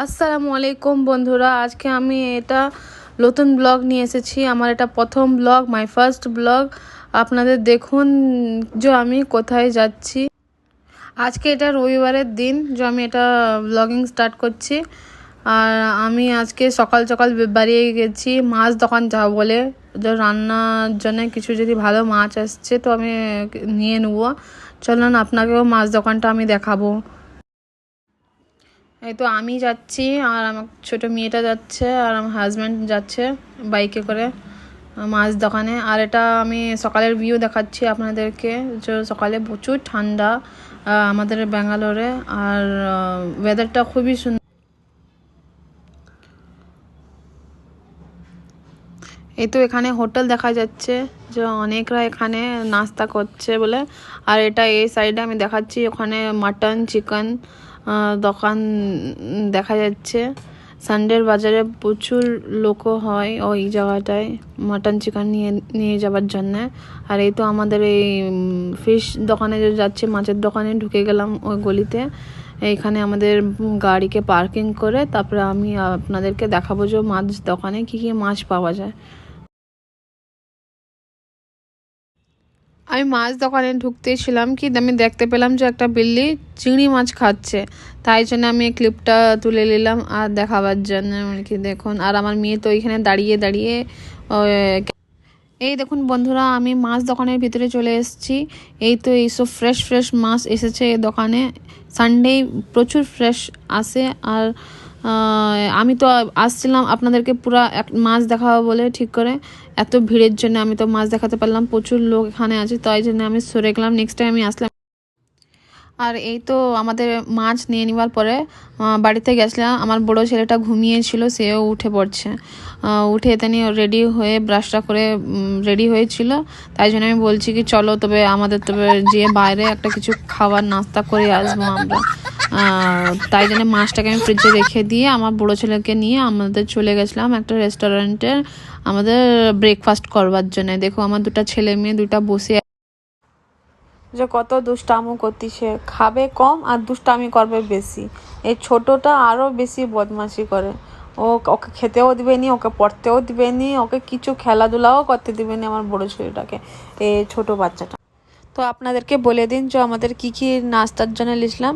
আসসালামু আলাইকুম বন্ধুরা, আজকে আমি এটা নতুন ব্লগ নিয়ে এসেছি। আমার এটা প্রথম ব্লগ, মাই ফার্স্ট ব্লগ। আপনাদের দেখুন যে আমি কোথায় যাচ্ছি। আজকে এটা রবিবারের দিন যে আমি এটা ব্লগিং স্টার্ট করছি। আর আমি আজকে সকাল সকাল বেরিয়ে গেছি মাছ দোকান যাবো বলে, যে রান্নার জন্য কিছু যদি ভালো মাছ আসছে তো আমি নিয়ে নেবো। চলুন আপনাকেও মাছ দোকানটা আমি দেখাবো। এই তো আমি যাচ্ছি, আর আমার ছোটো মেয়েটা যাচ্ছে, আর আমার হাজব্যান্ড যাচ্ছে বাইকে করে মাছ দোকানে। আর এটা আমি সকালের ভিউ দেখাচ্ছি আপনাদেরকে, যে সকালে প্রচুর ঠান্ডা আমাদের ব্যাঙ্গালোরে, আর ওয়েদারটা খুবই সুন্দর। এই তো এখানে হোটেল দেখা যাচ্ছে, যে অনেকরা এখানে নাস্তা করছে বলে। আর এটা এই সাইডে আমি দেখাচ্ছি, ওখানে মাটন চিকেন দোকান দেখা যাচ্ছে। সানডের বাজারে প্রচুর লোকও হয় ওই জায়গাটায় মাটন চিকেন নিয়ে নিয়ে যাওয়ার জন্যে। আর এই তো আমাদের এই ফিশ দোকানে যে যাচ্ছে, মাছের দোকানে ঢুকে গেলাম ওই গলিতে। এইখানে আমাদের গাড়িকে পার্কিং করে তারপরে আমি আপনাদেরকে দেখাবো যে মাছ দোকানে কী কী মাছ পাওয়া যায়। আমি মাছ দোকানে ঢুকতেছিলাম কি আমি দেখতে পেলাম যে একটা বিল্লি চিংড়ি মাছ খাচ্ছে। তাই জন্য আমি ক্লিপটা তুলে নিলাম আর দেখাবার জন্য, মানে কি দেখুন। আর আমার মেয়ে তো এখানে দাঁড়িয়ে দাঁড়িয়ে এই দেখুন বন্ধুরা, আমি মাছ দোকানের ভিতরে চলে এসেছি। এই তো এইসব ফ্রেশ ফ্রেশ মাছ এসেছে এই দোকানে। সানডে প্রচুর ফ্রেশ আসে। আর আমি তো আসছিলাম আপনাদেরকে পুরো মাছ দেখাবো বলে, ঠিক করে এত ভিড়ের জন্য আমি তো মাছ দেখাতে পারলাম। প্রচুর লোক এখানে আছে, তাই জন্য আমি সরে গেলাম, নেক্সট টাইম আমি আসলাম। আর এই তো আমাদের মাছ নিয়ে নেওয়ার পরে বাড়িতে গেছিলাম। আমার বড় ছেলেটা ঘুমিয়েছিল, সেও উঠে পড়ছে। উঠে তিনি রেডি হয়ে ব্রাশটা করে রেডি হয়েছিল। তাই জন্য আমি বলছি কি চলো তবে আমাদের তবে যেয়ে বাইরে একটা কিছু খাবার নাস্তা করে আসবো আমরা। তাই জন্য মাছটাকে আমি ফ্রিজে রেখে দিয়ে আমার বড় ছেলেকে নিয়ে আমাদের চলে গেছিলাম একটা রেস্টুরেন্টে আমাদের ব্রেকফাস্ট করবার জন্য। দেখো আমার দুটা ছেলে মেয়ে দুটা বসে যে কত দুষ্টামো করতেছে, খাবে কম আর দুষ্টামি করবে বেশি। এই ছোটটা আরও বেশি বদমাশি করে। ওকে খেতেও দিবে নি, ওকে পড়তেও দিবে নি, ওকে কিছু খেলাধুলাও করতে দিবে নি আমার বড় ছেলেটাকে, এই ছোট বাচ্চাটা। তো আপনাদেরকে বলে দিন যে আমাদের কি কি নাস্তার জন্য লিখলাম।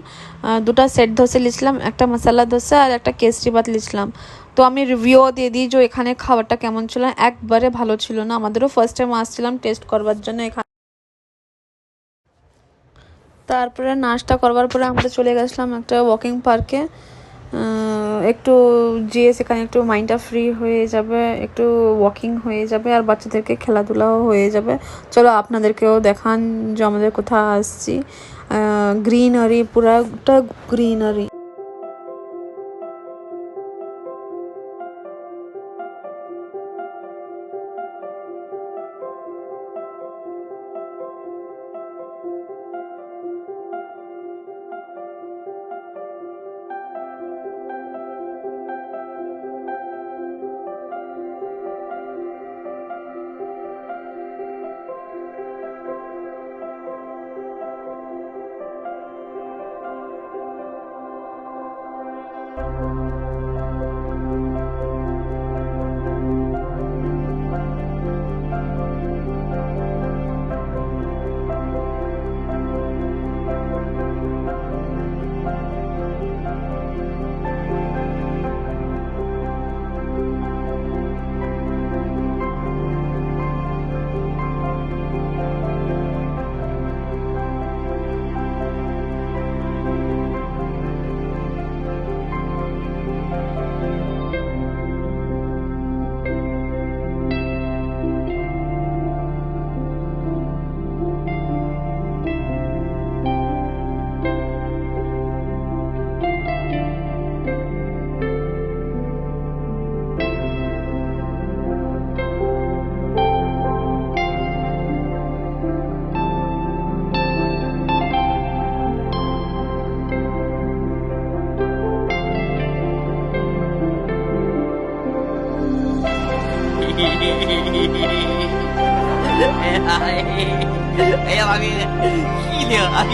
দুটা সেট ধোসা লিখলাম, একটা মশলা ধোসা আর একটা কেসরি ভাত লিখলাম। তো আমি রিভিউ দিয়ে দিই যে এখানে খাবারটা কেমন ছিল। একবারে ভালো ছিল না, আমাদেরও ফার্স্ট টাইম আসছিলাম টেস্ট করবার জন্য এখানে। তারপরে নাস্তা করবার পরে আমরা চলে গেছিলাম একটা ওয়াকিং পার্কে, একটু যেয়ে সেখানে একটু মাইন্ডটা ফ্রি হয়ে যাবে, একটু ওয়াকিং হয়ে যাবে, আর বাচ্চাদেরকে খেলাধুলাও হয়ে যাবে। চলো আপনাদেরকেও দেখান যে আমাদের কোথায় আসছি। গ্রিনারি, পুরাটা গ্রিনারি।哎呀妈逼，气的哎！